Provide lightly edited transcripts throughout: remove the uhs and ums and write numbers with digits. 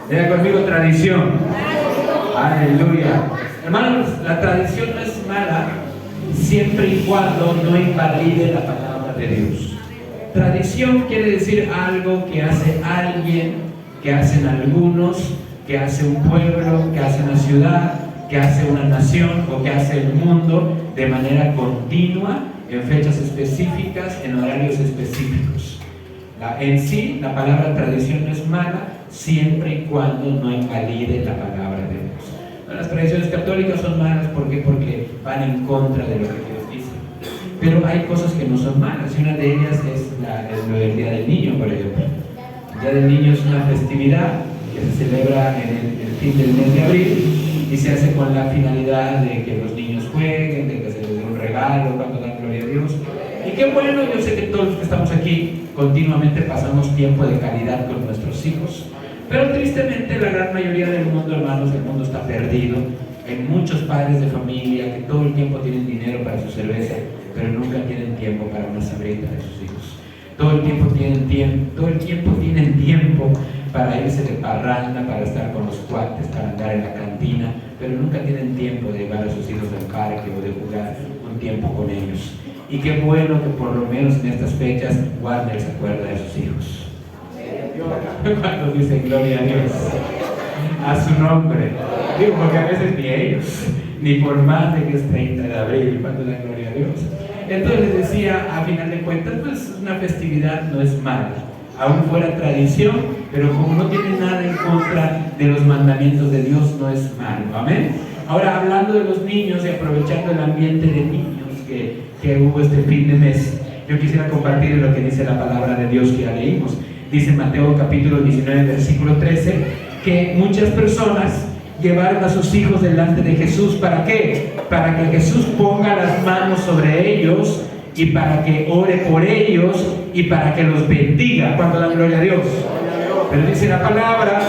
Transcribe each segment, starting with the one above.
Diga conmigo tradición. Aleluya. Hermanos, la tradición no es mala siempre y cuando no invalide la palabra de Dios. Tradición quiere decir algo que hace alguien, que hacen algunos, que hace un pueblo, que hace una ciudad, que hace una nación o que hace el mundo de manera continua, en fechas específicas, en horarios específicos. En sí, la palabra tradición no es mala siempre y cuando no invalide la palabra de Dios. Las tradiciones católicas son malas porque van en contra de lo que Dios dice. Pero hay cosas que no son malas, y una de ellas es lo del Día del Niño, por ejemplo. El Día del Niño es una festividad que se celebra en el fin del mes de abril y se hace con la finalidad de que los niños jueguen, de que se les dé un regalo cuando dan gloria a Dios. Y qué bueno, yo sé que todos los que estamos aquí continuamente pasamos tiempo de calidad con nuestros hijos, pero tristemente la gran mayoría del mundo, hermanos, el mundo está perdido. Hay muchos padres de familia que todo el tiempo tienen dinero para su cerveza, pero nunca tienen tiempo para una sabrita de sus hijos. Todo el tiempo tienen tiempo para irse de parranda, para estar con los cuates, para andar en la cantina, pero nunca tienen tiempo de llevar a sus hijos al parque o de jugar un tiempo con ellos. Y qué bueno que por lo menos en estas fechas Warner se acuerda de sus hijos. Cuando dicen gloria a Dios, a su nombre. Digo, porque a veces ni ellos, ni por más de que es 30 de abril, cuando dan gloria a Dios. Entonces les decía, a final de cuentas, pues una festividad no es mala, aún fuera tradición, pero como no tiene nada en contra de los mandamientos de Dios, no es malo. Amén. Ahora, hablando de los niños y aprovechando el ambiente de niños que hubo este fin de mes, yo quisiera compartir lo que dice la palabra de Dios que ya leímos. Dice Mateo capítulo 19, versículo 13, que muchas personas llevaron a sus hijos delante de Jesús. ¿Para qué? Para que Jesús ponga las manos sobre ellos y para que ore por ellos y para que los bendiga. ¿Cuánto dan gloria a Dios? Pero dice la palabra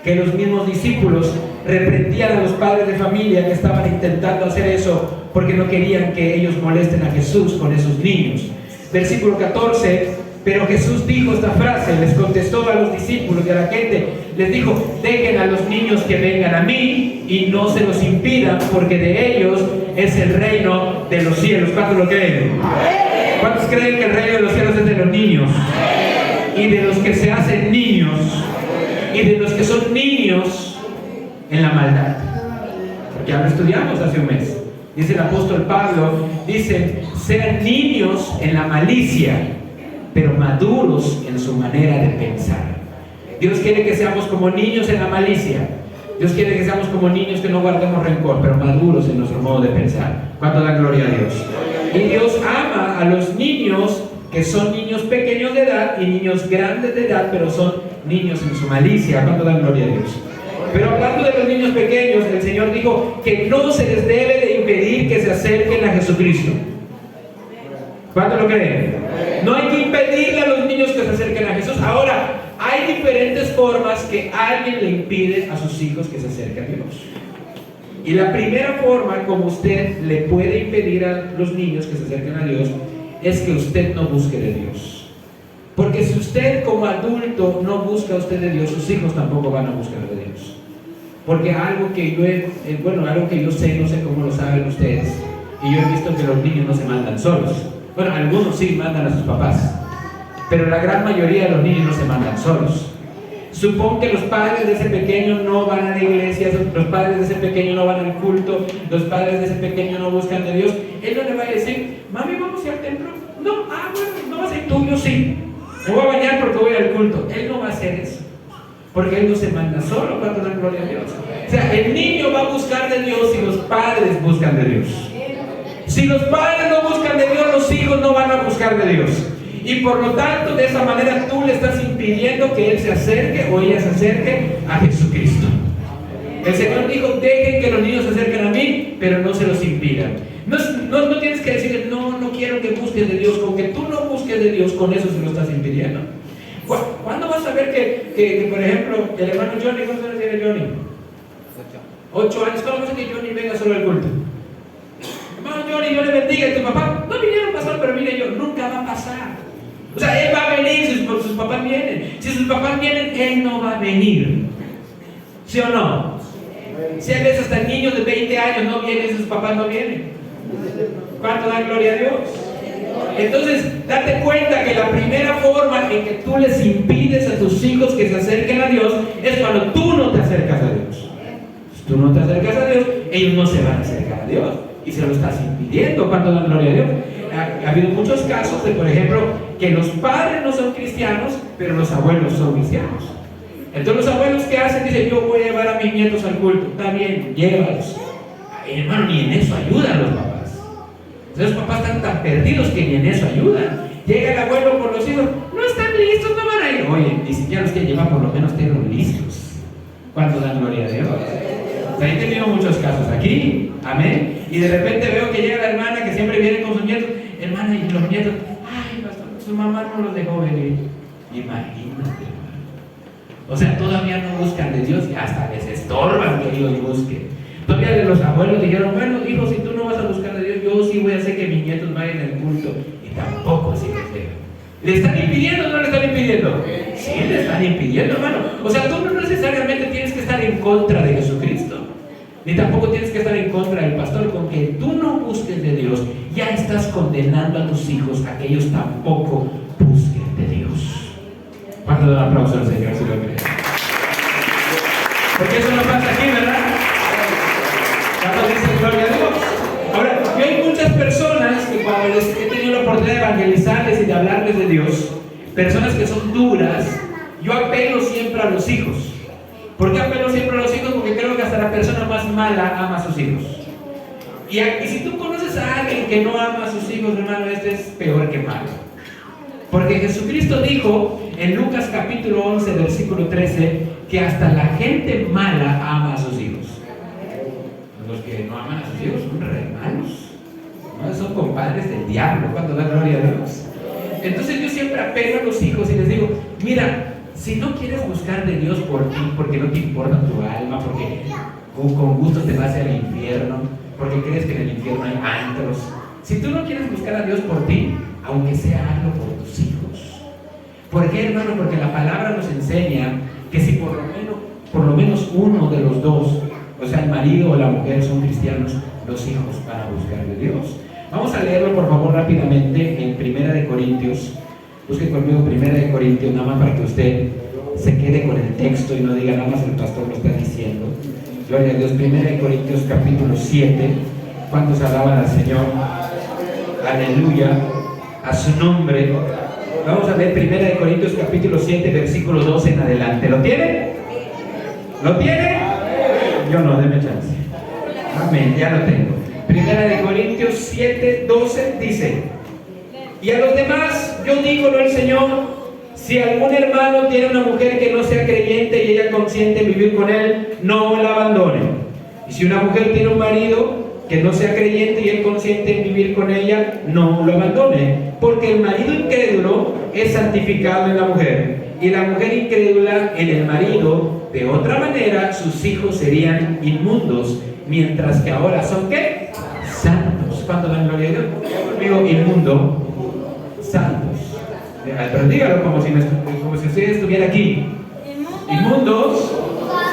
que los mismos discípulos reprendían a los padres de familia que estaban intentando hacer eso porque no querían que ellos molesten a Jesús con esos niños. Versículo 14, pero Jesús dijo esta frase, les contestó a los discípulos y a la gente, les dijo, dejen a los niños que vengan a mí y no se los impidan, porque de ellos es el reino de los cielos. ¿Cuántos lo creen? ¿Cuántos creen que el reino de los cielos es de los niños? Y de los que se hacen niños, y de los que son niños en la maldad. Porque ya lo estudiamos hace un mes. Dice el apóstol Pablo, dice, sean niños en la malicia, pero maduros en su manera de pensar. Dios quiere que seamos como niños en la malicia. Dios quiere que seamos como niños que no guardemos rencor, pero maduros en nuestro modo de pensar. ¿Cuánto da gloria a Dios? Y Dios ama a los niños que son niños pequeños de edad y niños grandes de edad, pero son niños en su malicia. ¿Cuánto da gloria a Dios? Pero hablando de los niños pequeños, el Señor dijo que no se les debe de impedir que se acerquen a Jesucristo. ¿Cuánto lo creen? No hay que impedirle a los niños que se acerquen a Jesús. Ahora, hay diferentes formas que alguien le impide a sus hijos que se acerquen a Dios. Y la primera forma como usted le puede impedir a los niños que se acerquen a Dios es que usted no busque de Dios. Porque si usted como adulto no busca a usted de Dios, sus hijos tampoco van a buscar de Dios. Porque algo que yo sé, no sé cómo lo saben ustedes, y yo he visto que los niños no se mandan solos. Bueno, algunos sí mandan a sus papás, pero la gran mayoría de los niños no se mandan solos. Supón que los padres de ese pequeño no van a la iglesia, los padres de ese pequeño no van al culto, los padres de ese pequeño no buscan de Dios. Él no le va a decir, mami, ¿vamos a ir al templo? No, bueno, no vas a ir tú, yo sí. Me voy a bañar porque voy al culto. Él no va a hacer eso, porque él no se manda solo. ¿Cuánto da gloria a Dios? O sea, el niño va a buscar de Dios si los padres buscan de Dios. Si los padres no buscan de Dios, los hijos no van a buscar de Dios. Y por lo tanto, de esa manera tú le estás impidiendo que él se acerque o ella se acerque a Jesucristo. El Señor dijo, dejen que los niños se acerquen a mí, pero no se los impidan. No tienes que decirle, no quiero que busques de Dios. Con que tú no busques de Dios, con eso se lo estás impidiendo. ¿Cuándo vas a ver que por ejemplo, el hermano Johnny, ¿cuántos años tiene Johnny? 8 años. ¿Cuándo vas a que Johnny venga solo al culto? Hermano Johnny, yo le bendiga. Y tu papá, no vinieron pastor, pero mire yo, nunca va a pasar. O sea, él va a venir si sus papás vienen. Si sus papás vienen, él no va a venir. ¿Sí o no? Si hay veces hasta niños de 20 años no vienen, sus papás no vienen. ¿Cuánto dan gloria a Dios? Entonces, date cuenta que la primera forma en que tú les impides a tus hijos que se acerquen a Dios es cuando tú no te acercas a Dios. Si tú no te acercas a Dios, ellos no se van a acercar a Dios y se lo estás impidiendo. ¿Cuánto dan gloria a Dios? Ha habido muchos casos de, por ejemplo, que los padres no son cristianos, pero los abuelos son cristianos. Entonces los abuelos, ¿qué hacen? Dicen, yo voy a llevar a mis nietos al culto. Está bien, llévalos. Ay, hermano, ni en eso ayudan los papás. Entonces los papás están tan perdidos que ni en eso ayudan. Llega el abuelo con los hijos, no están listos, no van a ir. Oye, ni siquiera los que llevan, por lo menos tenlos listos. ¿Cuánto dan gloria a Dios? Ahí tenemos muchos casos aquí, amén. Y de repente veo que llega la hermana que siempre viene con sus nietos. Hermana, y los nietos, ay, pastor, su mamá no los dejó venir. Imagínate, hermano. O sea, todavía no buscan de Dios y hasta les estorban que ellos busquen. Todavía los abuelos dijeron, bueno, hijo, si tú no vas a buscar de Dios, yo sí voy a hacer que mis nietos vayan al culto. Y tampoco así les dejan. ¿Le están impidiendo o no le están impidiendo? Sí, le están impidiendo, hermano. O sea, tú no necesariamente tienes que estar en contra de Jesucristo, ni tampoco tienes que estar en contra del pastor. Con que tú no busques de Dios, ya estás condenando a tus hijos a que ellos tampoco busquen de Dios. ¿Cuánto da un aplauso al Señor si lo creen? Porque eso no pasa aquí, ¿verdad? ¿Cuánto dicen gloria a Dios? Ahora, yo hay muchas personas que cuando les he tenido la oportunidad de evangelizarles y de hablarles de Dios, personas que son duras, yo apelo siempre a los hijos. ¿Por qué apelo siempre a los hijos? Porque creo que hasta la persona más mala ama a sus hijos. Y si tú conoces a alguien que no ama a sus hijos, hermano, este es peor que malo. Porque Jesucristo dijo en Lucas capítulo 11, versículo 13, que hasta la gente mala ama a sus hijos. Los que no aman a sus hijos son re malos, ¿no? Son compadres del diablo, cuando da gloria a Dios. Entonces yo siempre apelo a los hijos y les digo, mira, si no quieres buscar de Dios por ti, porque no te importa tu alma, porque con gusto te vas al infierno, porque crees que en el infierno hay antros, si tú no quieres buscar a Dios por ti, aunque sea hazlo por tus hijos. ¿Por qué, hermano? Porque la palabra nos enseña que si por lo menos uno de los dos, o sea, el marido o la mujer son cristianos, los hijos van a buscar de Dios. Vamos a leerlo, por favor, rápidamente en 1 Corintios. Busque conmigo 1 Corintios, nada más para que usted se quede con el texto y no diga nada más el pastor lo está diciendo. Gloria a Dios. 1 Corintios capítulo 7. ¿Cuántos alaban al Señor? Aleluya. A su nombre. Vamos a ver 1 Corintios capítulo 7, versículo 12 en adelante. ¿Lo tiene? ¿Lo tiene? Yo no, déme chance. Amén, ya lo tengo. 1 Corintios 7, 12 dice: y a los demás yo digo, no el Señor, si algún hermano tiene una mujer que no sea creyente y ella consiente en vivir con él, no la abandone. Y si una mujer tiene un marido que no sea creyente y él consiente en vivir con ella, no lo abandone. Porque el marido incrédulo es santificado en la mujer, y la mujer incrédula en el marido. De otra manera, sus hijos serían inmundos, mientras que ahora son, ¿qué? Santos. ¿Cuánto dan gloria a Dios? Digo, inmundo, santos. Pero dígalo como si usted estuviera aquí. Inmundos,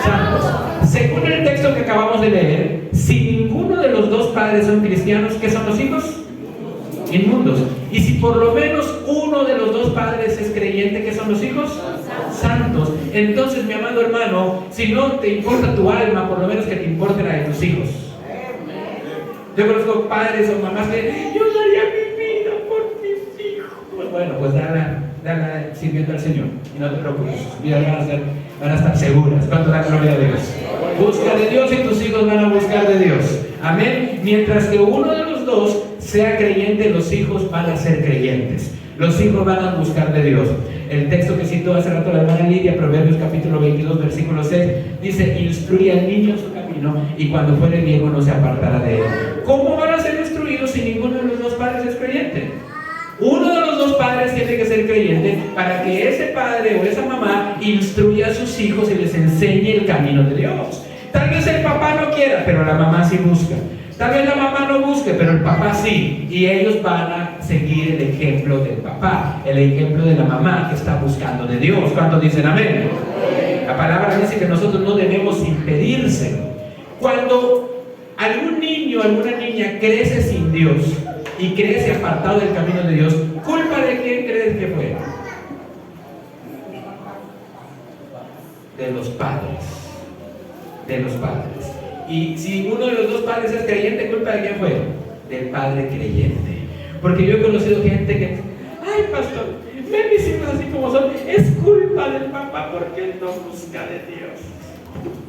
santos. Según el texto que acabamos de leer, si ninguno de los dos padres son cristianos, ¿qué son los hijos? Inmundos. Y si por lo menos uno de los dos padres es creyente, ¿qué son los hijos? Santos. Entonces, mi amado hermano, si no te importa tu alma, por lo menos que te importe la de tus hijos. Yo conozco padres o mamás que yo daría mi vida por mis hijos. Bueno, pues dala sirviendo al Señor y no te preocupes, sus vidas van a estar seguras. ¿Cuánto da gloria a Dios? Busca de Dios y tus hijos van a buscar de Dios. Amén. Mientras que uno de los dos sea creyente, los hijos van a ser creyentes. Los hijos van a buscar de Dios. El texto que citó hace rato la hermana Lidia, Proverbios capítulo 22, versículo 6, dice: instruye al niño en su camino, y cuando fuere viejo no se apartará de él. ¿Cómo van a ser instruidos si ninguno de los dos padres es creyente? Uno de los dos padres tiene que ser creyente para que ese padre o esa mamá instruya a sus hijos y les enseñe el camino de Dios. Tal vez el papá no quiera, pero la mamá sí busca. Tal vez la mamá no busque, pero el papá sí. Y ellos van a seguir el ejemplo del papá, el ejemplo de la mamá que está buscando de Dios. ¿Cuántos dicen amén? La palabra dice que nosotros no debemos impedírselo. Cuando algún niño o alguna niña crece sin Dios y crece apartado del camino de Dios, ¿culpa de quién crees que fue? De los padres. De los padres. Y si uno de los dos padres es creyente, ¿culpa de quién fue? Del padre creyente. Porque yo he conocido gente que, ay pastor, ve mis hijos así como son, es culpa del papá porque él no busca de Dios.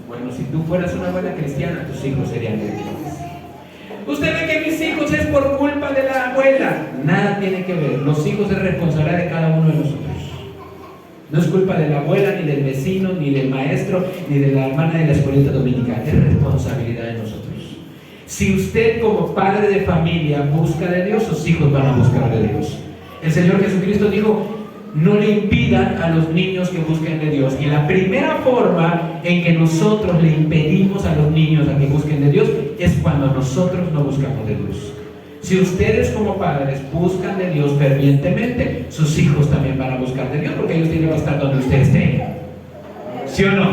Bueno, si tú fueras una buena cristiana, tus hijos serían creyentes. Usted ve que mis hijos es por culpa de la abuela. Nada tiene que ver. Los hijos es responsabilidad de cada uno de nosotros. No es culpa de la abuela, ni del vecino, ni del maestro, ni de la hermana de la escuelita dominical. Es responsabilidad de nosotros. Si usted como padre de familia busca de Dios, sus hijos van a buscar de Dios. El Señor Jesucristo dijo, no le impidan a los niños que busquen de Dios. Y la primera forma en que nosotros le impedimos a los niños a que busquen de Dios es cuando nosotros no buscamos de Dios. Si ustedes como padres buscan de Dios fervientemente, sus hijos también van a buscar de Dios, porque ellos tienen que estar donde usted esté. ¿Sí o no?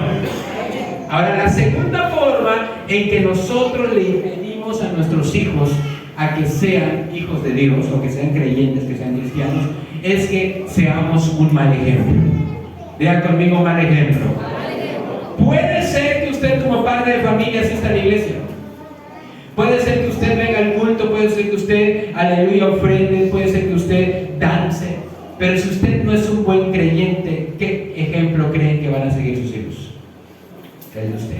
Ahora, la segunda forma en que nosotros le impedimos a nuestros hijos a que sean hijos de Dios, o que sean creyentes, que sean cristianos, es que seamos un mal ejemplo. Digan conmigo, mal ejemplo. Puede ser que usted como padre de familia asista a la iglesia. Puede ser que usted venga al culto, puede ser que usted, aleluya, ofrende, puede ser que usted dance. Pero si usted no es un buen creyente, ¿qué ejemplo creen que van a seguir sus hijos? El de usted.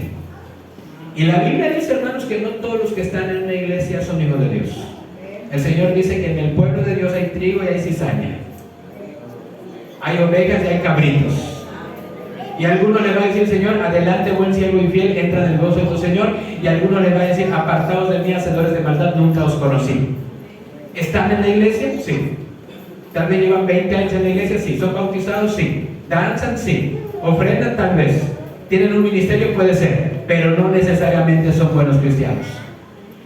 Y la Biblia dice, hermanos, que no todos los que están en una iglesia son hijos de Dios. El Señor dice que en el pueblo de Dios hay trigo y hay cizaña. Hay ovejas y hay cabritos. Y a alguno le va a decir, Señor, adelante, buen siervo y fiel, entra en el gozo de tu Señor. Y a alguno le va a decir, apartaos de mí, hacedores de maldad, nunca os conocí. ¿Están en la iglesia? Sí. Tal vez llevan 20 años en la iglesia, sí. ¿Son bautizados? Sí. ¿Danzan? Sí. ¿Ofrendan? Tal vez. ¿Tienen un ministerio? Puede ser. Pero no necesariamente son buenos cristianos.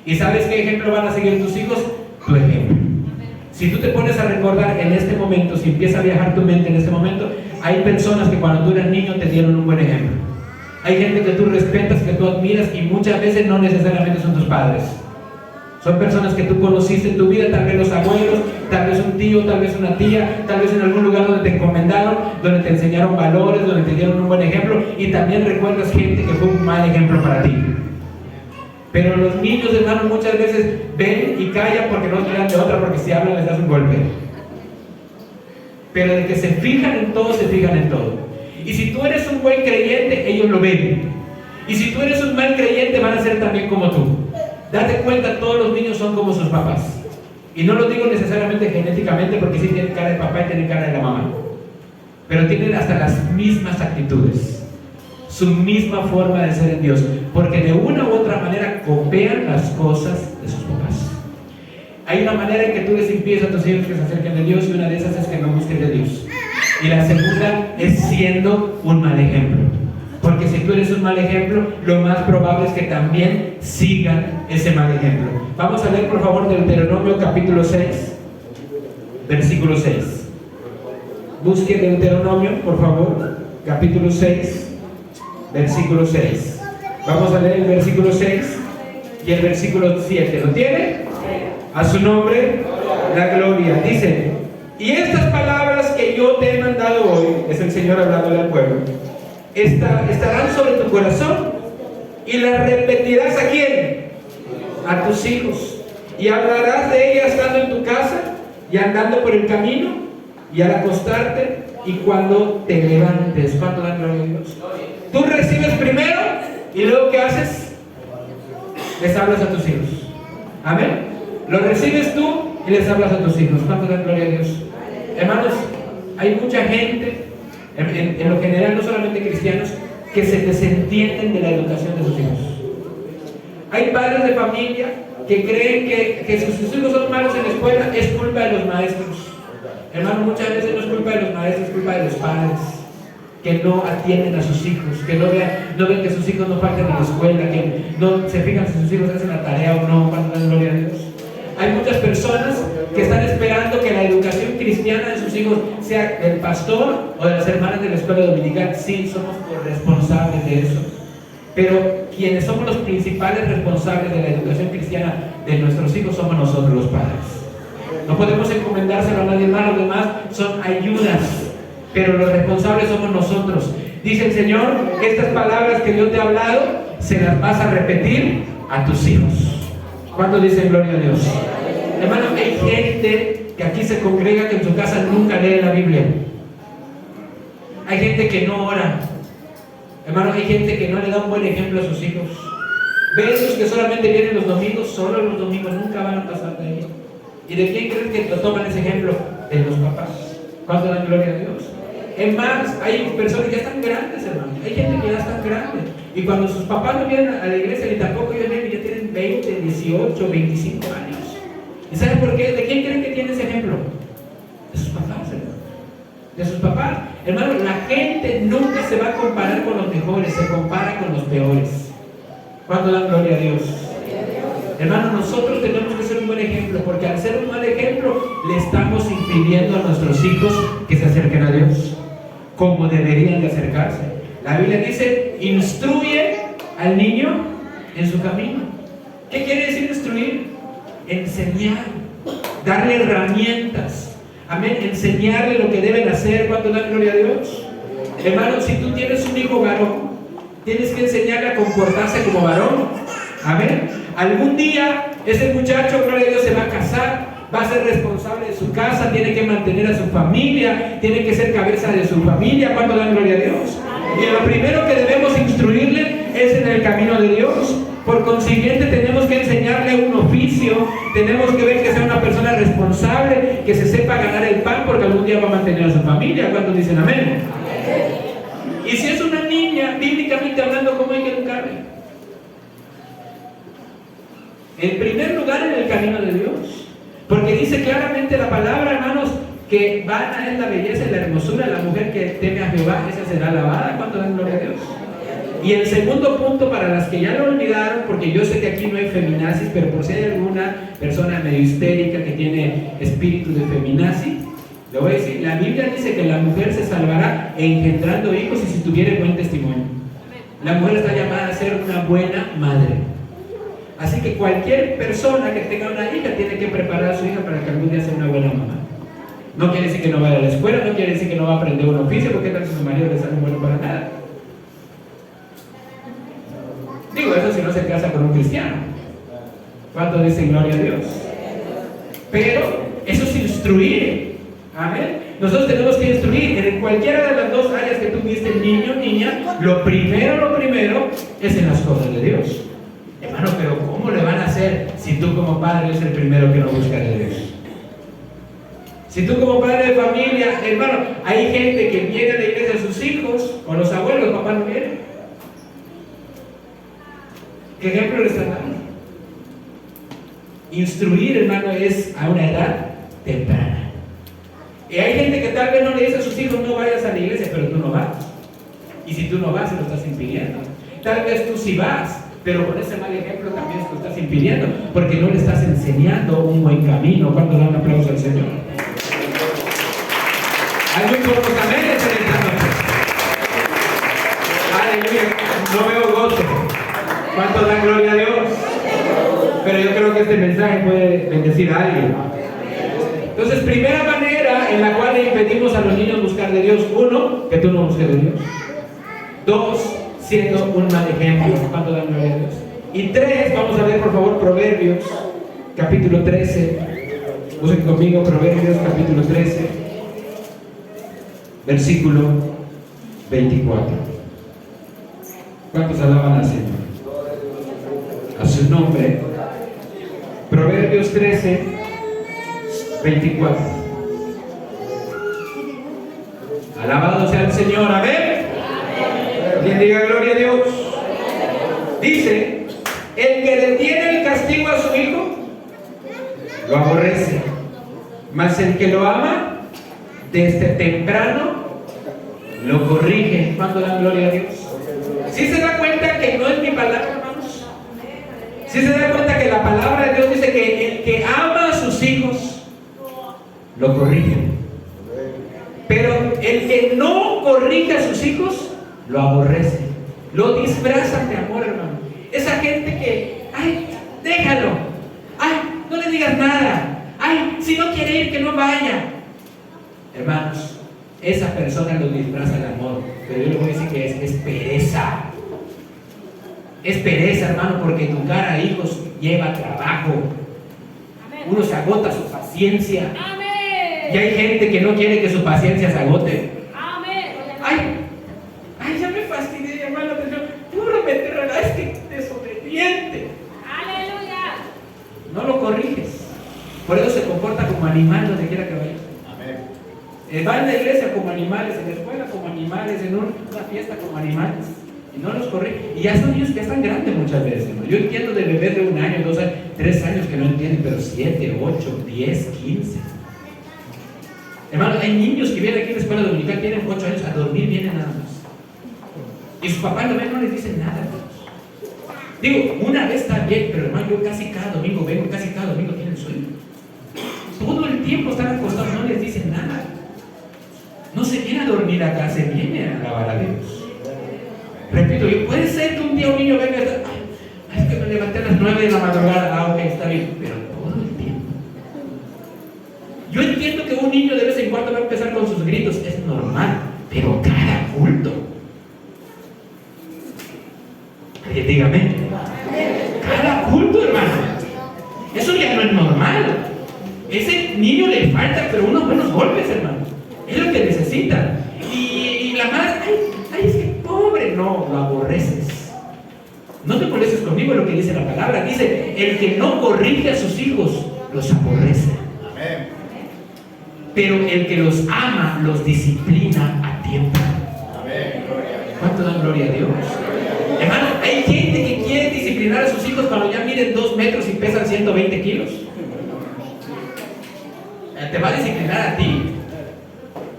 ¿Y sabes qué ejemplo van a seguir tus hijos? Tu ejemplo. Si tú te pones a recordar en este momento, si empieza a viajar tu mente en este momento, hay personas que cuando tú eras niño te dieron un buen ejemplo. Hay gente que tú respetas, que tú admiras, y muchas veces no necesariamente son tus padres. Son personas que tú conociste en tu vida, tal vez los abuelos, tal vez un tío, tal vez una tía, tal vez en algún lugar donde te encomendaron, donde te enseñaron valores, donde te dieron un buen ejemplo, y también recuerdas gente que fue un mal ejemplo para ti. Pero los niños, hermanos, muchas veces ven y callan porque no quedan de otra, porque si hablan les das un golpe. Pero de que se fijan en todo, se fijan en todo. Y si tú eres un buen creyente, ellos lo ven. Y si tú eres un mal creyente, van a ser también como tú. Date cuenta, todos los niños son como sus papás. Y no lo digo necesariamente genéticamente, porque sí tienen cara de papá y tienen cara de la mamá. Pero tienen hasta las mismas actitudes, su misma forma de ser en Dios, porque de una u otra manera copian las cosas de sus papás. Hay una manera en que tú les impides a tus hijos que se acerquen de Dios, y una de esas es que no busquen de Dios. Y la segunda es siendo un mal ejemplo. Porque si tú eres un mal ejemplo, lo más probable es que también sigan ese mal ejemplo. Vamos a leer por favor Deuteronomio capítulo 6, versículo 6. Busque Deuteronomio, por favor, capítulo 6, versículo 6. Vamos a leer el versículo 6 y el versículo 7. ¿Lo tiene? A su nombre, la gloria. Dice, y estas palabras que yo te he mandado hoy, es el Señor hablándole al pueblo, estarán sobre tu corazón, y las repetirás ¿a quién? A tus hijos, y hablarás de ellas estando en tu casa y andando por el camino y al acostarte y cuando te levantes. ¿Cuánto dan gloria a Dios? Tú recibes primero y luego ¿qué haces? Les hablas a tus hijos. Amén. Lo recibes tú y les hablas a tus hijos. ¿Cuánto dan gloria a Dios? Hermanos, hay mucha gente, en lo general, no solamente cristianos, que se desentienden de la educación de sus hijos. Hay padres de familia que creen que si sus hijos son malos en la escuela es culpa de los maestros. Hermano, muchas veces no es culpa de los maestros, es culpa de los padres que no atienden a sus hijos, que no ven que sus hijos no faltan a la escuela, que no se fijan si sus hijos hacen la tarea o no. Cuando dan gloria a Dios. Hay muchas personas que están esperando que la educación cristiana cristiana de sus hijos sea del pastor o de las hermanas de la escuela dominical. Sí, somos responsables de eso. Pero quienes somos los principales responsables de la educación cristiana de nuestros hijos somos nosotros los padres. No podemos encomendárselo a nadie más, los demás son ayudas, pero los responsables somos nosotros. Dice el Señor, estas palabras que Dios te ha hablado, se las vas a repetir a tus hijos. ¿Cuántos dicen gloria a Dios? Hermano, hay gente que aquí se congrega que en su casa nunca lee la Biblia. Hay gente que no ora. Hermano, hay gente que no le da un buen ejemplo a sus hijos. Ve esos que solamente vienen los domingos, solo los domingos, nunca van a pasar de ahí. ¿Y de quién crees que toman ese ejemplo? De los papás. ¿Cuánto dan gloria a Dios? Es más, hay personas que ya están grandes, hermano. Hay gente que ya está grande. Y cuando sus papás no vienen a la iglesia, ni tampoco ellos vienen, ya tienen 20, 18, 25 años. ¿Y saben por qué? ¿De quién creen que tiene ese ejemplo? De sus papás, hermano. De sus papás. Hermano, la gente nunca se va a comparar con los mejores, se compara con los peores. ¿Cuánto dan gloria a Dios? Hermano, nosotros tenemos que ser un buen ejemplo, porque al ser un mal ejemplo, le estamos impidiendo a nuestros hijos que se acerquen a Dios, como deberían de acercarse. La Biblia dice, instruye al niño en su camino. ¿Qué quiere decir instruir? Enseñar, darle herramientas. Amén, enseñarle lo que deben hacer. ¿Cuánto dan gloria a Dios? Hermano, si tú tienes un hijo varón, tienes que enseñarle a comportarse como varón. Amén. Algún día ese muchacho, gloria a Dios, se va a casar, va a ser responsable de su casa, tiene que mantener a su familia, tiene que ser cabeza de su familia. ¿Cuánto dan gloria a Dios? Y lo primero que debemos instruirle es en el camino de Dios. Por consiguiente, tenemos que enseñarle un oficio, tenemos que ver que sea una persona responsable, que se sepa ganar el pan, porque algún día va a mantener a su familia. ¿Cuántos dicen amén? Y si es una niña, bíblicamente hablando, ¿cómo hay que educarle? En primer lugar, en el camino de Dios, porque dice claramente la palabra, hermanos, que vana es la belleza y la hermosura, la mujer que teme a Jehová, esa será alabada. ¿Cuánto dan gloria a Dios? Y el segundo punto, para las que ya lo olvidaron, porque yo sé que aquí no hay feminazis, pero por si hay alguna persona medio histérica que tiene espíritu de feminazi, le voy a decir, la Biblia dice que la mujer se salvará engendrando hijos y si tuviere buen testimonio. La mujer está llamada a ser una buena madre. Así que cualquier persona que tenga una hija tiene que preparar a su hija para que algún día sea una buena mamá. No quiere decir que no vaya a la escuela, no quiere decir que no va a aprender un oficio, porque tal si su marido le sale bueno para nada. Digo eso si no se casa con un cristiano. ¿Cuánto dicen gloria a Dios? Pero eso es instruir. Amén. Nosotros tenemos que instruir en cualquiera de las dos áreas que tú viste, niño, niña. Lo primero es en las cosas de Dios. Hermano, pero ¿cómo le van a hacer si tú como padre eres el primero que no busca de Dios? Si tú como padre de familia, hermano, hay gente que viene a la iglesia a sus hijos, o los abuelos, papá no viene. ¿Qué ejemplo le están dando? Instruir, hermano, es a una edad temprana. Y hay gente que tal vez no le dice a sus hijos, no vayas a la iglesia, pero tú no vas. Y si tú no vas, se lo estás impidiendo. Tal vez tú sí vas, pero con ese mal ejemplo también se lo estás impidiendo, porque no le estás enseñando un buen camino. ¿Cuándo dan un aplauso al Señor? Hay muy pocos aménes en esta noche. Aleluya, no veo gozo. ¿Cuánto dan gloria a Dios? Pero yo creo que este mensaje puede bendecir a alguien. Entonces, primera manera en la cual le impedimos a los niños buscar de Dios: uno, que tú no busques de Dios; dos, siendo un mal ejemplo. ¿Cuánto dan gloria a Dios? Y tres, vamos a ver por favor Proverbios capítulo 13. Busquen conmigo Proverbios capítulo 13, versículo 24. ¿Cuántos alaban al Señor? A su nombre. Proverbios 13, 24. Alabado sea el Señor, amén. Quien diga gloria a Dios. Dice: el que detiene el castigo a su hijo lo aborrece, mas el que lo ama desde temprano lo corrige. ¿Cuándo dan gloria a Dios? ¿Sí se da cuenta que no es mi palabra, hermanos? ¿Sí se da cuenta que la palabra de Dios dice que el que ama a sus hijos lo corrige? El que no corrige a sus hijos, lo aborrece. Lo disfrazan de amor, hermano. Esa gente que, ay, déjalo. Ay, no le digas nada. Ay, si no quiere ir, que no vaya. Hermanos, esa persona lo disfraza de amor. Pero yo le voy a decir que es pereza. Es pereza, hermano, porque educar a hijos lleva trabajo. Uno se agota su paciencia. Y hay gente que no quiere que su paciencia se agote. Ay, ya me fastidié, hermano. Puro meterlo, es que desobediente. No lo corriges. Por eso se comporta como animal donde quiera que vaya. Va en la iglesia como animales, en la escuela como animales, en una fiesta como animales. Y no los corrige. Y ya son niños que están grandes muchas veces, ¿no? Yo entiendo de bebés de 1 año, 2 años, 3 años que no entienden, pero 7, 8, 10, 15. Hermano, hay niños que vienen aquí a la escuela dominical, tienen 8 años, a dormir vienen nada más. Y sus papás lo ven, no les dicen nada, hermanos. Digo, una vez está bien, pero hermano, yo casi cada domingo vengo, casi cada domingo tienen sueño. Todo el tiempo están acostados, no les dicen nada. No se viene a dormir acá, se viene a alabar a Dios. Repito, puede ser que un día un niño venga y diga, ay, es que me levanté a las 9 de la madrugada, ok, está bien, pero todo el tiempo. Yo entiendo que un niño de vez en cuando va a empezar con sus gritos, es normal, pero cada culto. Dígame. Cada culto, hermano. Eso ya no es normal. Ese niño le falta, pero unos buenos golpes, hermano. Es lo que necesita. Y la madre, ay, es que pobre, no, lo aborreces. No te molestes conmigo, es lo que dice la palabra. Dice, el que no corrige a sus hijos, los aborrece. Amén. Pero el que los ama, los disciplina a tiempo. Amén. ¿Cuánto dan gloria a Dios? Hermano, hay gente que quiere disciplinar a sus hijos cuando ya miden 2 metros y pesan 120 kilos. Te va a disciplinar a ti.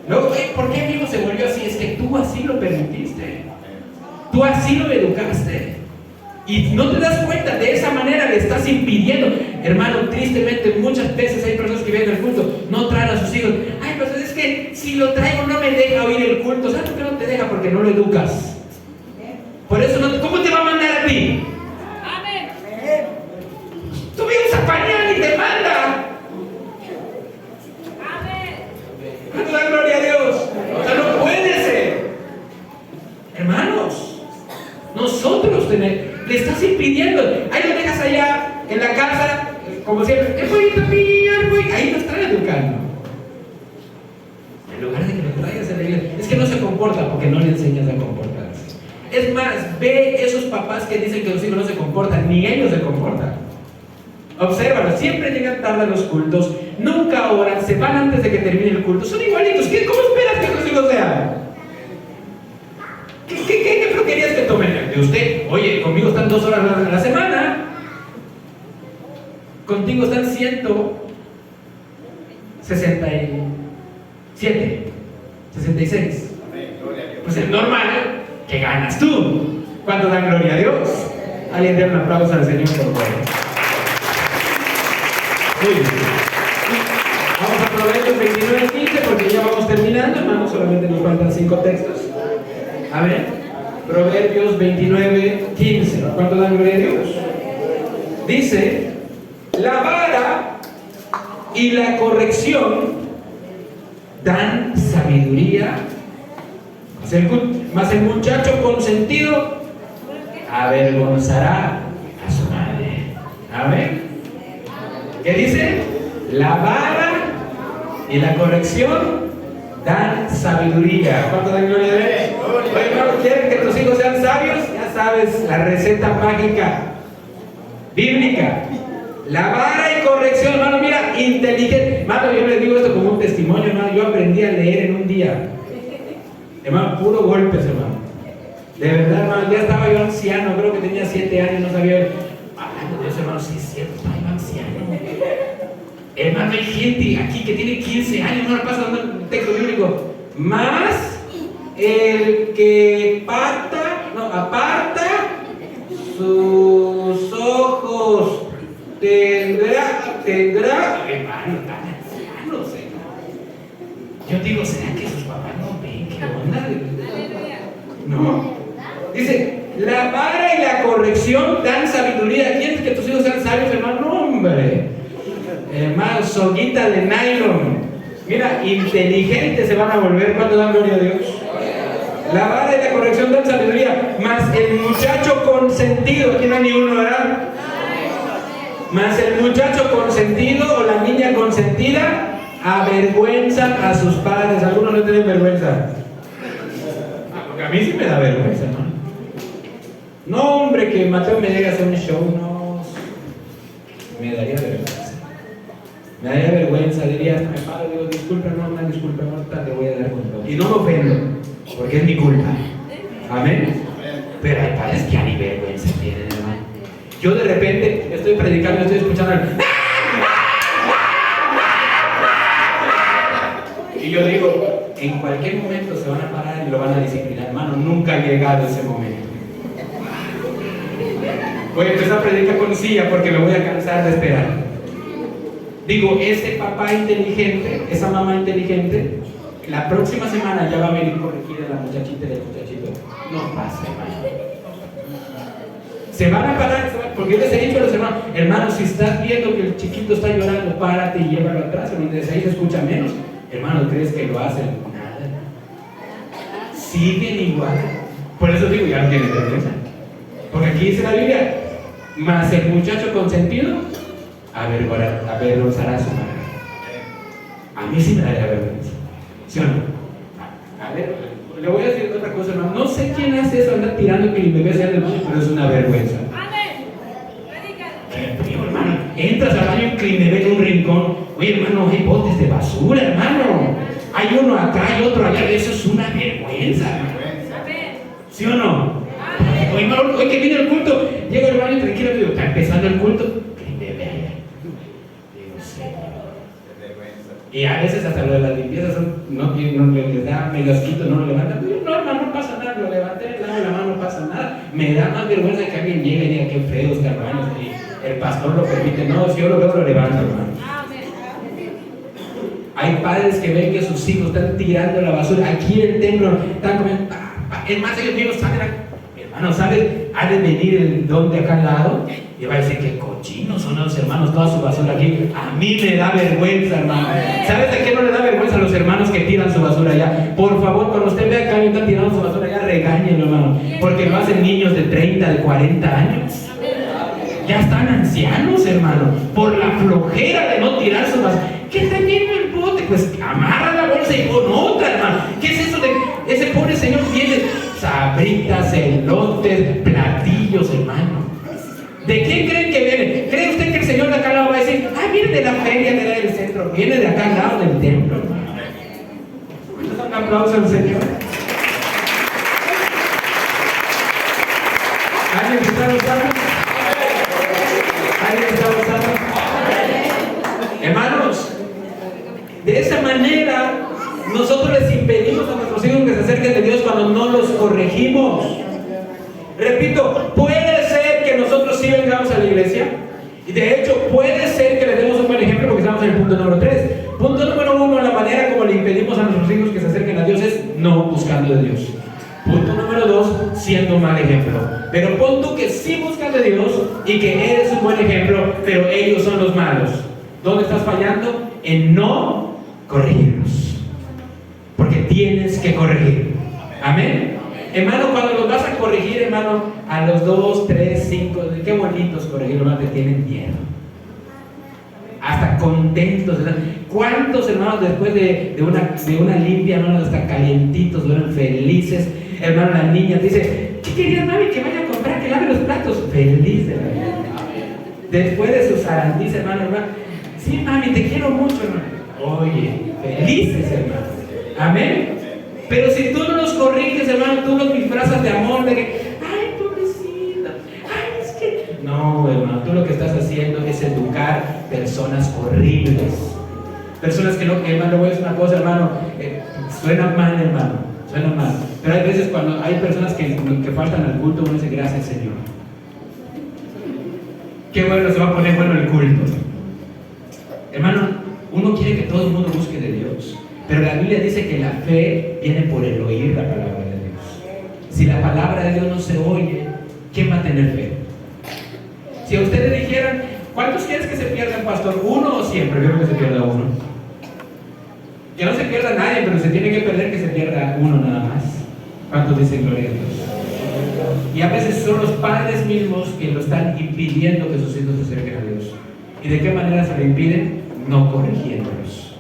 Luego, ¿por qué mi hijo se volvió así? Es que tú así lo permitiste. Tú así lo educaste. Y no te das cuenta, de esa manera le estás impidiendo. Hermano, tristemente muchas veces hay personas que vienen al culto, no traen a sus hijos. Ay, pues es que si lo traigo no me deja oír el culto. ¿Sabes por qué no te deja? Porque no lo educas. Por eso, ¿cómo te va a mandar a ti? Amén. Tú vienes a pañal y te manda. Amén. ¿Cuánto da gloria a Dios? O sea, no puede ser. Hermanos, nosotros le estás impidiendo. Ahí lo dejas allá en la casa, como siempre. Ahí lo están educando. En lugar de que lo traigas a la iglesia. Es que no se comporta porque no le enseñas a comportarse. Es más, ve esos papás que dicen que los hijos no se comportan, ni ellos se comportan. Obsérvalo, siempre llegan tarde a los cultos, nunca oran, se van antes de que termine el culto, son igualitos. ¿Cómo esperas que tus hijos sean? ¿Qué querías que tomen de usted? Oye, conmigo están 2 horas a la semana, contigo están 167, 66. Pues es normal que ganas tú. ¿Cuánto dan gloria a Dios? Alguien dé un aplauso al Señor, por favor. Muy bien. Vamos a Proverbios 29:15 porque ya vamos terminando, hermanos. Solamente nos faltan 5 textos. A ver, Proverbios 29:15. ¿Cuánto dan gloria a Dios? Dice: la vara y la corrección dan sabiduría. Mas el muchacho consentido avergonzará a su madre. Amén. ¿Qué dice? La vara y la corrección dan sabiduría. ¿Cuánto dan gloria a Dios? Oye, hermano, ¿quieren que tus hijos sean sabios? Ya sabes, la receta mágica bíblica. La vara y corrección, hermano, mira, inteligente. Hermano, yo les digo esto como un testimonio, hermano. Yo aprendí a leer en un día. Hermano, puro golpes, hermano. De verdad, hermano, ya estaba yo anciano, creo que tenía 7 años, no sabía. Hablando de eso, hermano, sí es cierto, estaba yo anciano. Hermano, hay gente aquí que tiene 15 años, no le pasa dando un texto bíblico. Más el que aparta sus ojos tendrá, hermano, tan ancianos, yo digo, ¿será que sus papás no ven? La vara y la corrección dan sabiduría. ¿Quieres que tus hijos sean sabios, hermano? No, hombre. Hermano, soguita de nylon. Mira, inteligentes se van a volver cuando dan gloria a Dios. La vara y la corrección dan sabiduría. Más el muchacho consentido. Aquí no hay ni uno, ¿verdad? Más el muchacho consentido o la niña consentida avergüenzan a sus padres. Algunos no tienen vergüenza. Porque a mí sí me da vergüenza, ¿no? No, hombre, que Mateo me llegue a hacer un show, no. Me daría vergüenza. Me daría vergüenza, diría, hasta me paro, digo, disculpa, no, una disculpa, ahorita te voy a dar con todo. Y no me ofendo, porque es mi culpa. Amén. Pero hay padres que a ni vergüenza tienen, hermano. Yo de repente estoy predicando, estoy escuchando el... Y yo digo, en cualquier momento se van a parar y lo van a disciplinar, hermano. Nunca ha llegado ese momento. Voy a empezar a predicar con silla porque me voy a cansar de esperar. Digo, ese papá inteligente, esa mamá inteligente, la próxima semana ya va a venir corregida la muchachita y el muchachito. No pasa, hermano. Se van a parar, porque yo les he dicho a los hermanos, hermanos, si estás viendo que el chiquito está llorando, párate y llévalo atrás, donde ahí se escucha menos. Hermano, ¿crees que lo hacen? Nada. Siguen igual. Por eso digo, ya no tienen vergüenza. Porque aquí dice la Biblia, mas el muchacho consentido avergonzará a su madre. A mí sí me daría vergüenza. ¿Sí o no? A ver, le voy a decir otra cosa, hermano. No sé quién hace eso, anda tirando que el bebé sea del baño, pero es una vergüenza. Qué frío, hermano. Entras al baño en Clinebec, en un rincón. Oye, hermano, hay botes de basura, hermano. Hay uno acá y otro allá. Eso es una vergüenza, hermano. ¿Sí o no? Oye, hermano, hoy que viene el culto, llego al baño tranquilo y digo, está empezando el culto. Clinebec allá. Digo, Señor. Y a veces hasta lo de las limpiezas no les da medio asquito, no lo levantan. No, hermano, no pasa nada, lo levanté, lavo la mano, no pasa nada. Me da más vergüenza que alguien llegue y diga qué feo está, hermano. Y el pastor lo permite. No, si yo lo veo, lo levanto, hermano. Hay padres que ven que sus hijos están tirando la basura. Aquí en el templo están comiendo. Es más, ellos mismos saben, hermano, ¿sabes? Ha de venir el don de acá al lado y va a decir que cochinos son los hermanos, toda su basura aquí. A mí me da vergüenza, hermano. ¿Sabes de qué no le da vergüenza a los hermanos que tiran su basura allá? Por favor, cuando usted vea que alguien está tirando su basura allá, regáñenlo, hermano. Porque lo hacen niños de 30, de 40 años. Ya están ancianos, hermano, por la flojera de no tirar su basura. ¿Qué está lleno el bote? Pues amarra la bolsa y pon otra, hermano. ¿Qué es eso de ese pobre señor? Tiene sabritas, elotes, platillos, hermano. ¿De quién creen que viene? ¿Cree usted que el señor de acá al lado va a decir, viene de la feria del centro, viene de acá al lado del templo, hermano? Un aplauso al Señor. ¿Alguien está gozando? ¿Alguien está gozando? Hermanos, de esa manera nosotros les impedimos a nuestros hijos que se acerquen de Dios cuando no los corregimos. Repito, puede ser que nosotros sí vengamos a la iglesia, y de hecho puede ser que les demos un buen ejemplo porque estamos en el punto número 3. Punto número 1, la manera como le impedimos a nuestros hijos que se acerquen a Dios es no buscando de Dios. Punto número 2, siendo un mal ejemplo. Pero pon tú que sí buscan de Dios y que eres un buen ejemplo, pero ellos son los malos. ¿Dónde estás fallando? En no corregirlos. Porque tienes que corregir. Amén. Hermano, cuando los vas a corregir, hermano, a los 2, 3, 5, qué bonitos corregir, hermano, te tienen miedo. Hasta contentos. ¿Cuántos hermanos después de una limpia, hermano, hasta calientitos, duermen felices? Hermano, la niña te dice, ¿qué querías, mami? Que vaya a comprar, que lave los platos. Feliz de la vida. Después de sus zarandiz, hermano, sí, mami, te quiero mucho, hermano. Oye, felices, hermano. Amén. Pero si tú no los corriges, hermano, tú los disfrazas de amor, de que, ay, pobrecita, ay, es que... No, hermano, tú lo que estás haciendo es educar personas horribles. Personas que no, hermano, le voy a decir una cosa, hermano, suena mal, hermano, suena mal. Pero hay veces cuando hay personas que faltan al culto, uno dice, gracias, Señor. Qué bueno, se va a poner bueno el culto. Hermano, uno quiere que todo el mundo busque de Dios. Pero la Biblia dice que la fe viene por el oír la palabra de Dios. Si la palabra de Dios no se oye, ¿quién va a tener fe? Si a ustedes dijeran, ¿cuántos quieres que se pierdan, pastor? ¿Uno o siempre? Yo creo que se pierda uno. Que no se pierda nadie, pero se tiene que perder que se pierda uno nada más. ¿Cuántos dicen gloria a Dios? Y a veces son los padres mismos que lo están impidiendo que sus hijos se acerquen a Dios. ¿Y de qué manera se lo impiden? No corrigiéndolos.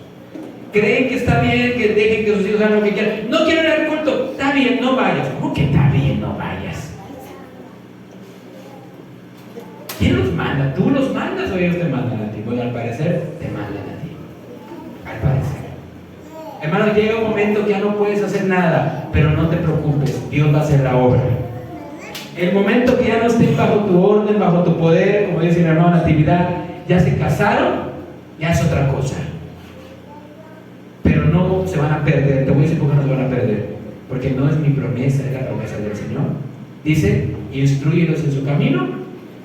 Creen que está bien que dejen que sus hijos hagan lo que quieran. No quiero ir al culto. Está bien, no vayas. ¿Cómo que está bien, no vayas? ¿Quién los manda? ¿Tú los mandas o ellos te mandan a ti? Bueno, al parecer te mandan a ti. Al parecer. Hermano, llega un momento que ya no puedes hacer nada, pero no te preocupes, Dios va a hacer la obra. El momento que ya no estén bajo tu orden, bajo tu poder, como dice mi hermano Natividad, ya se casaron, ya es otra cosa. Pero no se van a perder. Te voy a decir por qué no se van a perder. Porque no es mi promesa, es la promesa del Señor. Dice, instrúyelos en su camino,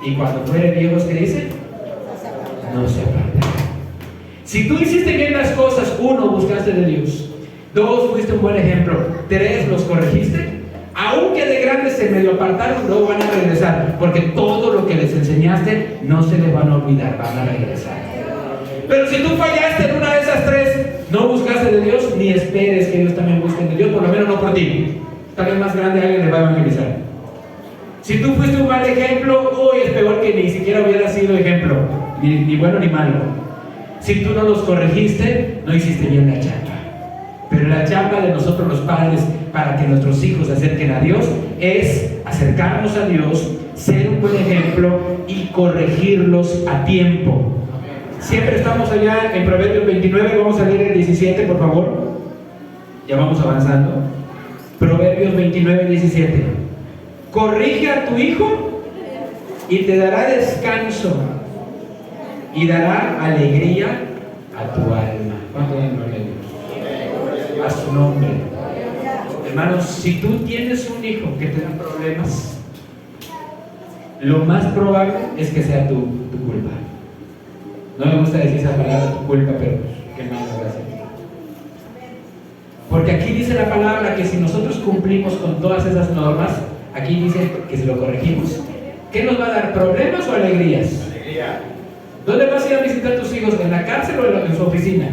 y cuando fueren viejos, ¿qué dice? No se apartarán. Si tú hiciste bien las cosas, 1, buscaste de Dios. 2, fuiste un buen ejemplo. 3, los corregiste. Aunque de grandes se medio apartaron, luego van a regresar. Porque todo lo que les enseñaste no se les van a olvidar, van a regresar. Pero si tú fallaste en una de esas 3, no buscaste de Dios, ni esperes que ellos también busquen de Dios, por lo menos no por ti. Tal vez más grande alguien les va a evangelizar. Si tú fuiste un mal ejemplo, hoy es peor que ni siquiera hubiera sido ejemplo, ni bueno ni malo. Si tú no los corregiste, no hiciste bien la chamba. Pero la chamba de nosotros los padres para que nuestros hijos se acerquen a Dios es acercarnos a Dios, ser un buen ejemplo y corregirlos a tiempo. Siempre estamos allá en Proverbios 29, vamos a leer el 17, por favor. Ya vamos avanzando. Proverbios 29, 17. Corrige a tu hijo y te dará descanso y dará alegría a tu alma. ¿Cuánto dan gloria a Dios? A su nombre. Hermanos, si tú tienes un hijo que te da problemas, lo más probable es que sea tu culpa. No me gusta decir esa palabra, tu culpa, pero qué malo gracias. Porque aquí dice la palabra que si nosotros cumplimos con todas esas normas, aquí dice que si lo corregimos, ¿qué nos va a dar? ¿Problemas o alegrías? Alegría. ¿Dónde vas a ir a visitar a tus hijos? ¿En la cárcel o en su oficina?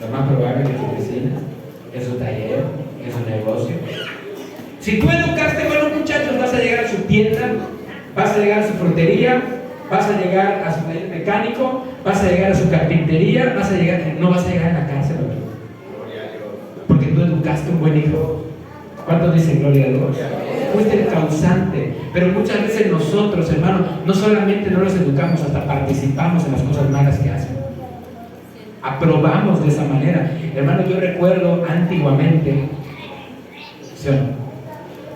Lo más probable que en su oficina, en su taller, en su negocio. Si tú educaste buenos muchachos, vas a llegar a su tienda, vas a llegar a su frutería, vas a llegar a su taller mecánico, vas a llegar a su carpintería, no vas a llegar a la cárcel. Porque tú educaste un buen hijo. ¿Cuántos dicen gloria a Dios? Fuiste el causante. Pero muchas veces nosotros, hermanos, no solamente no los educamos, hasta participamos en las cosas malas que hacen. Aprobamos de esa manera. Hermano, yo recuerdo antiguamente, ¿sí o no?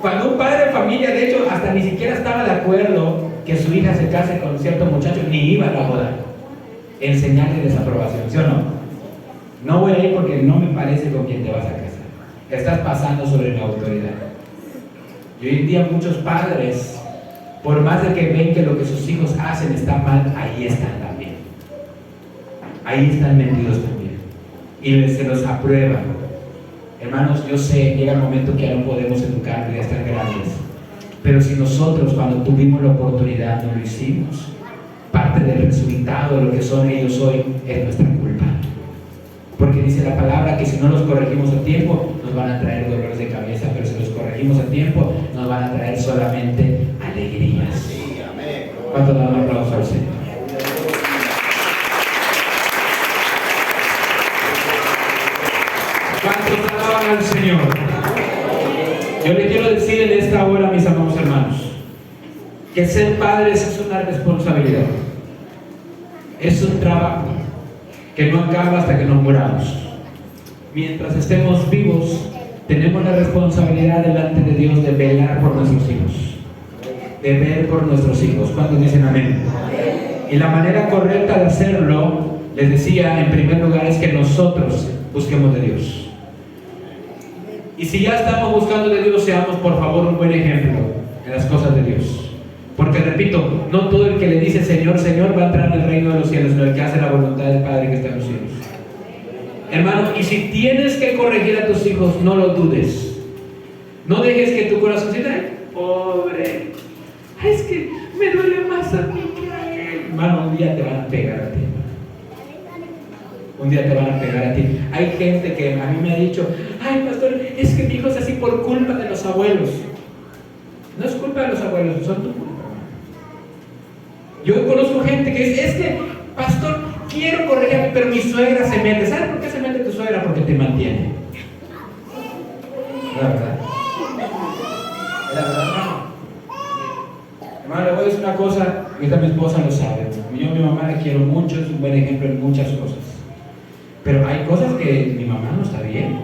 Cuando un padre de familia, de hecho, hasta ni siquiera estaba de acuerdo que su hija se case con cierto muchacho, ni iba a la boda, en señal de desaprobación, ¿sí o no? No voy a ir porque no me parece con quien te vas a casar. Estás pasando sobre mi autoridad. Y hoy en día muchos padres, por más de que ven que lo que sus hijos hacen está mal, ahí están también. Ahí están metidos también. Y se los aprueban. Hermanos, yo sé, llega el momento que ya no podemos educar, ya están grandes. Pero si nosotros cuando tuvimos la oportunidad no lo hicimos, parte del resultado de lo que son ellos hoy es nuestra culpa. Porque dice la palabra que si no los corregimos a tiempo, nos van a traer dolores de cabeza, pero si los corregimos a tiempo, nos van a traer solamente alegrías. ¿Cuánto dan un aplauso al Señor? ¿Cuántos alaban al Señor? Yo le quiero decir en esta hora, mis amados hermanos, que ser padres es una responsabilidad. Es un trabajo que no acaba hasta que nos muramos. Mientras estemos vivos, tenemos la responsabilidad delante de Dios de velar por nuestros hijos, de ver por nuestros hijos. ¿Cuántos dicen amén? Y la manera correcta de hacerlo, les decía, en primer lugar, es que nosotros busquemos de Dios. Y si ya estamos buscando de Dios, seamos por favor un buen ejemplo en las cosas de Dios. Porque repito, no todo el que le dice Señor, Señor va a entrar en el reino de los cielos, sino el que hace la voluntad del Padre que está en los cielos. Hermano, y si tienes que corregir a tus hijos, no lo dudes. No dejes que tu corazón sienta, "Ay, pobre, ay, es que me duele más a mí que a él". Hermano, un día te van a pegar a ti. Un día te van a pegar a ti. Hay gente que a mí me ha dicho, "Ay, pastor, es que mi hijo es así por culpa de los abuelos". No es culpa de los abuelos, son tu culpa. Yo conozco gente que dice, "Es que, pastor, quiero corregirme, pero mi suegra se mete". ¿Sabes por qué se mete tu suegra? Porque te mantiene. La verdad. La verdad, hermano. Hermano, le voy a decir una cosa, ahorita mi esposa lo sabe. Yo a mi mamá la quiero mucho, es un buen ejemplo en muchas cosas. Pero hay cosas que mi mamá no está bien.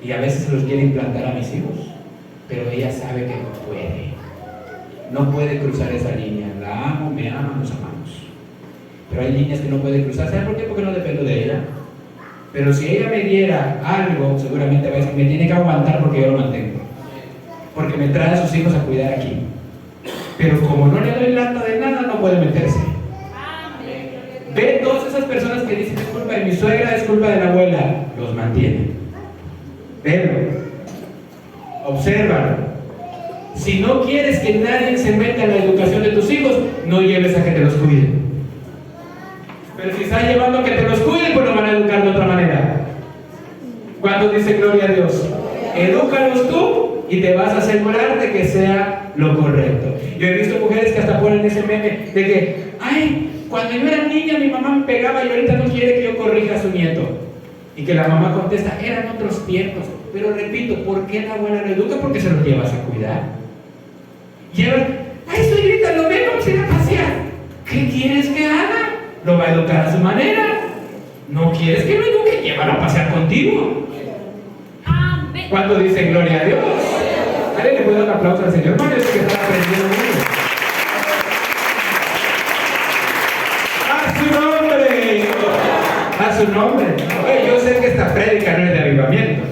Y a veces se los quiere implantar a mis hijos. Pero ella sabe que no puede. No puede cruzar esa línea. La amo, me ama, nos amamos. Pero hay líneas que no puede cruzar. ¿Sabe por qué? Porque no dependo de ella. Pero si ella me diera algo, seguramente va a decir, me tiene que aguantar porque yo lo mantengo. Porque me trae a sus hijos a cuidar aquí. Pero como no le doy lata de nada, no puede meterse. Ve todas esas personas que dicen, es culpa de mi suegra, es culpa de la abuela. Los mantiene. Velo. Obsérvalo. Si no quieres que nadie se meta en la educación de tus hijos, no lleves a que te los cuiden. Pero si estás llevando a que te los cuiden, pues lo van a educar de otra manera. ¿Cuántos dicen gloria a Dios? Edúcalos tú y te vas a asegurar de que sea lo correcto. Yo he visto mujeres que hasta ponen ese meme de que, ay, cuando yo era niña mi mamá me pegaba y ahorita no quiere que yo corrija a su nieto. Y que la mamá contesta, eran otros tiempos. Pero repito, ¿por qué la abuela lo educa? Porque se lo llevas a cuidar. Llevan, ay, suegrita, lo ven, vamos a ir a pasear. ¿Qué quieres que haga? Lo va a educar a su manera. ¿No quieres que lo eduque? Llévalo a pasear contigo. Amén. ¿Cuánto dicen gloria a Dios? ¿Alguien le puede dar un aplauso al Señor? Hermano, es que está aprendiendo mucho. ¡A su nombre! ¡A su nombre! Oye, yo sé que esta prédica no es de avivamiento.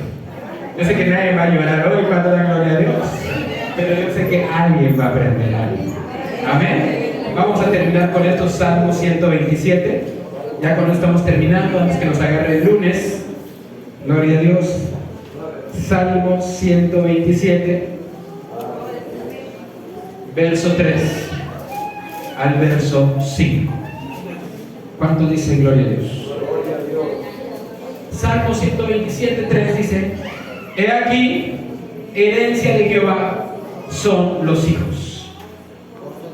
Yo sé que nadie va a llorar hoy cuando da gloria a Dios. Pero yo sé que alguien va a aprender algo. Amén. Vamos a terminar con estos Salmos 127. Ya con esto estamos terminando antes que nos agarre el lunes. Gloria a Dios. Salmos 127, verso 3 al verso 5. ¿Cuánto dice gloria a Dios? Salmo 127, 3 dice: He aquí, herencia de Jehová son los hijos,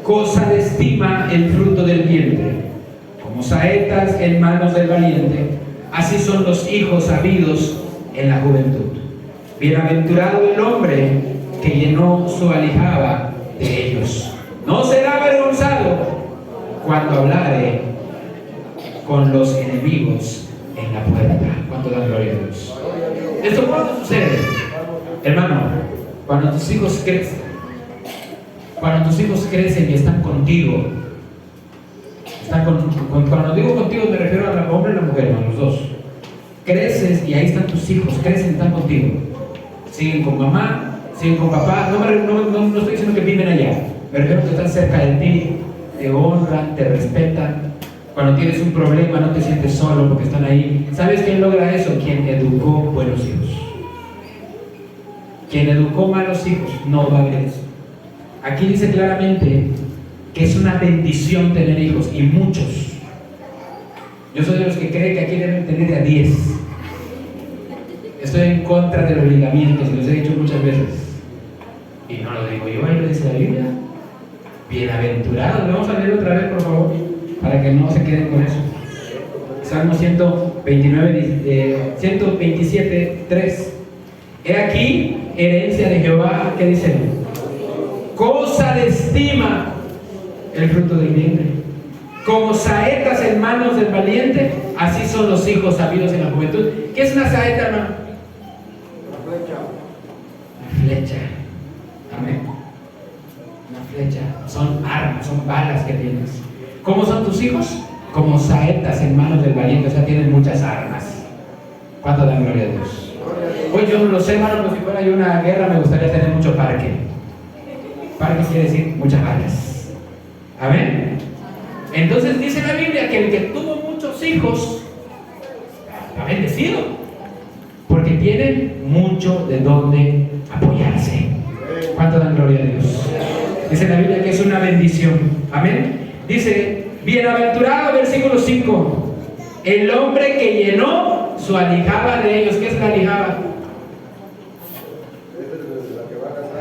cosa de estima el fruto del vientre, como saetas en manos del valiente, así son los hijos habidos en la juventud. Bienaventurado el hombre que llenó su aljaba de ellos. No será avergonzado cuando hablare con los enemigos en la puerta. ¿Cuánto da gloria a Dios? ¿Esto cuándo sucede? Hermano, cuando tus hijos crecen. Cuando tus hijos crecen y están contigo. Cuando digo contigo me refiero al hombre y a la mujer, a los dos. Creces y ahí están tus hijos, crecen y están contigo. Siguen con mamá, siguen con papá. No estoy diciendo que viven allá. Me refiero a que están cerca de ti, te honran, te respetan. Cuando tienes un problema no te sientes solo porque están ahí. ¿Sabes quién logra eso? Quien educó buenos hijos. Quien educó malos hijos no va a ver eso. Aquí dice claramente que es una bendición tener hijos, y muchos. Yo soy de los que creen que aquí deben tener de a 10. Estoy en contra de los ligamientos, los he dicho muchas veces. Y no lo digo yo, ahí lo dice la Biblia. Bienaventurados. Vamos a leer otra vez, por favor, para que no se queden con eso. Salmo 127, 3. He aquí, herencia de Jehová, ¿qué dice? Cosa de estima el fruto del vientre. Como saetas en manos del valiente, así son los hijos sabidos en la juventud. ¿Qué es una saeta, hermano? Una flecha. Amén. Una flecha. Son armas, son balas que tienes. ¿Cómo son tus hijos? Como saetas en manos del valiente, o sea, tienen muchas armas. ¿Cuánto dan gloria a Dios? Pues yo no lo sé, hermano, pero si fuera yo una guerra me gustaría tener mucho parque. Parque quiere decir muchas balas. Amén. Entonces dice la Biblia que el que tuvo muchos hijos está bendecido, porque tienen mucho de dónde apoyarse. ¿Cuánto dan gloria a Dios? Dice la Biblia que es una bendición. Amén. Dice, bienaventurado, versículo 5, el hombre que llenó su aljaba de ellos. ¿Qué es la aljaba?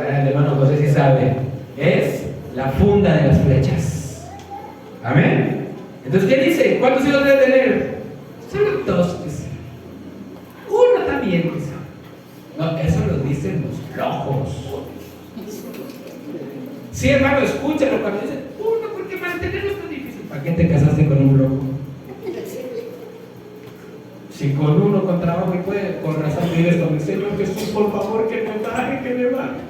El hermano José sí sabe. Es la funda de las flechas. Amén. Entonces, ¿qué dice? ¿Cuántos hijos debe tener? Solo 2. Dice. Uno también. Dice. No, eso lo dicen los flojos. Sí, hermano, escúchalo cuando dicen uno, porque mantenerlo es tan difícil. ¿Para qué te casaste con un loco? Si con uno con trabajo y puede, con razón vives con el Señor Jesús, por favor, que me baje, que me baje.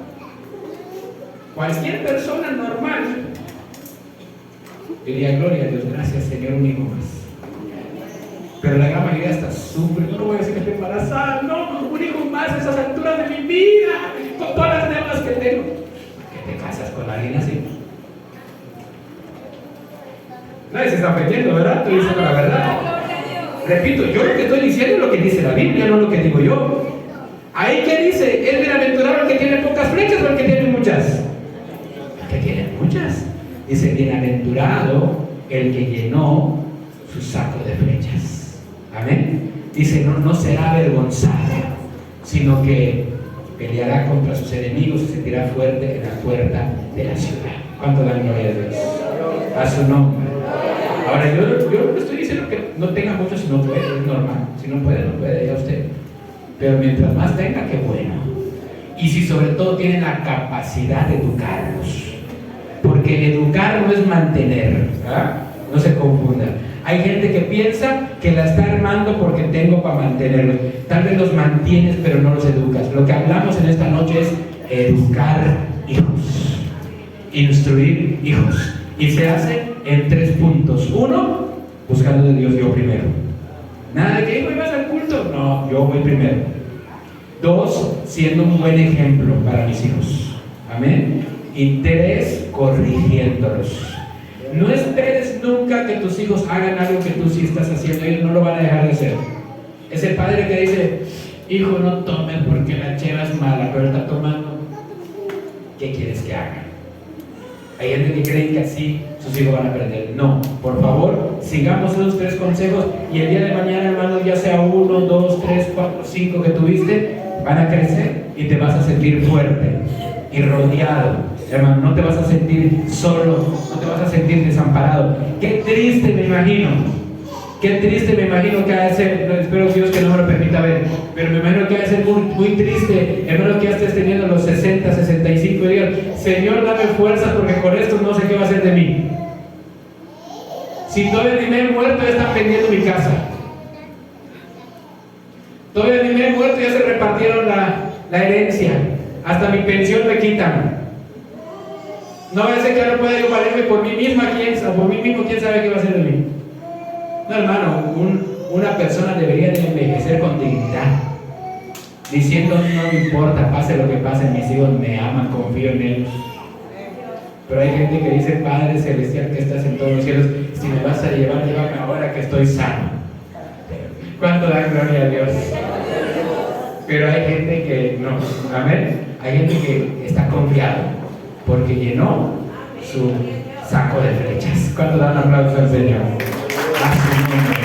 Cualquier persona normal diría, gloria a Dios, gracias Señor, un hijo más. Pero la gran mayoría está sufre. No voy a decir que estoy embarazada, no, un hijo más a esas alturas de mi vida, con todas las deudas que tengo. ¿Qué te casas con alguien así? Nadie se está ofendiendo, ¿verdad? Estoy diciendo la verdad. Repito, yo lo que estoy diciendo es lo que dice la Biblia, no lo que digo yo. Ahí que dice, ¿es bienaventurado el que tiene pocas flechas o el que tiene muchas? El que tiene muchas. Dice, bienaventurado el que llenó su saco de flechas. Amén. Dice, no será avergonzado, sino que peleará contra sus enemigos y se sentirá fuerte en la puerta de la ciudad. ¿Cuánto dan gloria a Dios? A su nombre. Ahora, yo no estoy diciendo que no tenga mucho si no puede, es normal. Si no puede, ya usted. Pero mientras más tenga, qué bueno. Y si sobre todo tiene la capacidad de educarlos. Porque educar no es mantener, ¿verdad? No se confunda. Hay gente que piensa que la está armando porque tengo para mantenerlos. Tal vez los mantienes, pero no los educas. Lo que hablamos en esta noche es educar hijos, instruir hijos. Y se hace en 3 puntos. 1, buscando de Dios yo primero. Nada de que hijo, ibas al culto. No, yo voy primero. 2, siendo un buen ejemplo para mis hijos. Amén. Y 3, corrigiéndolos. No esperes nunca que tus hijos hagan algo que tú sí estás haciendo. Ellos no lo van a dejar de hacer. Ese padre que dice, hijo, no tomes porque la chela es mala, pero está tomando. ¿Qué quieres que haga? Hay gente que cree que así sus hijos van a aprender. No, por favor, sigamos esos 3 consejos y el día de mañana, hermano, ya sea 1, 2, 3, 4, 5 que tuviste, van a crecer y te vas a sentir fuerte y rodeado. Hermano, no te vas a sentir solo, no te vas a sentir desamparado. Qué triste me imagino. Qué triste me imagino que ha de ser, espero Dios que no me lo permita ver, pero me imagino que ha de ser muy, muy triste, hermano, que ya estés teniendo los 60, 65 y digas, Señor, dame fuerza porque con esto no sé qué va a hacer de mí. Si todavía ni me he muerto, ya están vendiendo mi casa. Todavía ni me he muerto, ya se repartieron la herencia. Hasta mi pensión me quitan. No va a ser que ahora pueda yo valerme por mí misma, por mí mismo, quién sabe qué va a hacer de mí. No, hermano, una persona debería de envejecer con dignidad, diciendo, no me importa, pase lo que pase, mis hijos me aman, confío en ellos. Pero hay gente que dice, Padre Celestial que estás en todos los cielos, si me vas a llevar, llévame ahora que estoy sano. ¿Cuánto da gloria a Dios? Pero hay gente que no, amén. Hay gente que está confiado porque llenó su saco de flechas. ¿Cuánto dan aplausos al Señor? A su nombre.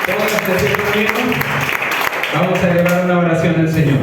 Todos los que se conmigo, vamos a llevar una oración al Señor.